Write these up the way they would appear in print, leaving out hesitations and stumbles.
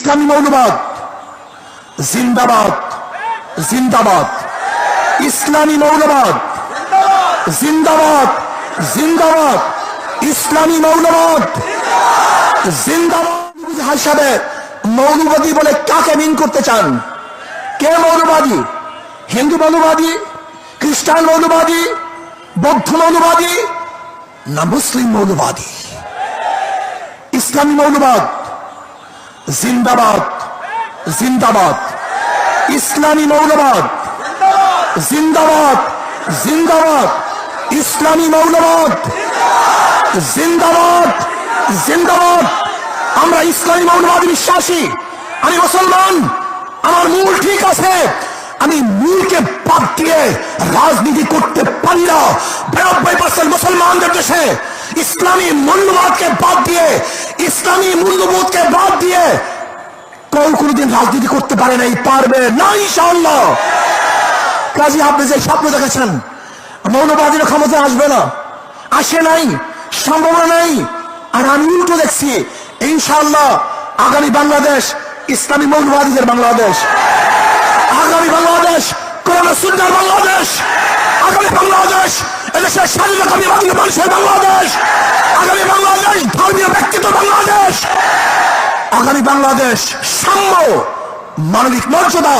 ইসলামী মৌলবাদ জিন্দাবাদ, জিন্দাবাদ। ইসলামী মৌলবাদ জিন্দাবাদ, জিন্দাবাদ। ইসলামী মৌলবাদ জিন্দাবাদ। হিসাবে মৌলবাদী বলে কাকে মিন করতে চান? কে মৌলবাদী? হিন্দু মৌলবাদী, খ্রিস্টান মৌলবাদী, বৌদ্ধ মৌলবাদী, না মুসলিম মৌলবাদী? ইসলামী মৌলবাদ জিন্দাবাদ, জিন্দাবাদ। ইসলামী মৌলবাদ জিন্দাবাদ, জিন্দাবাদ। ইসলামী মৌলবাদ জিন্দাবাদ, জিন্দাবাদ। আমরা ইসলামী মৌলবাদী বিশ্বাসী। আমি মুসলমান, আমার মূল ঠিক আছে। আমি মূলকে বাদ দিয়ে রাজনীতি করতে পারি না। 92% মুসলমানদের দেশে ইসলামী মূল্যবোধকে বাদ দিয়ে, ইসলামী মূল্যবোধকে বাদ দিয়ে কেউ কোনোদিন রাজনীতি করতে পারে নাই, পারবে না ইনশাআল্লাহ। কাজী আপনি যে স্বপ্ন দেখেছেন মৌলবাদীরা ক্ষমতা আসবে না, আসে নাই, সম্ভাবনা নাই। আর আমি উল্টো দেখছি, ইনশাআল্লাহ আগামী বাংলাদেশ ইসলামী মৌলবাদীদের বাংলাদেশ, আগামী বাংলাদেশ কোরআন ও সুন্নাহর বাংলাদেশ, আগামী বাংলাদেশ এদেশের স্বাধীনতাকামী মানুষের বাংলাদেশ, আগামী বাংলাদেশ ধর্মীয় ব্যক্তিত্ব বাংলাদেশ, আগামী বাংলাদেশ সাম্য, মানবিক মর্যাদা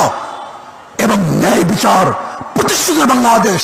এবং ন্যায় বিচার প্রতিষ্ঠিত বাংলাদেশ।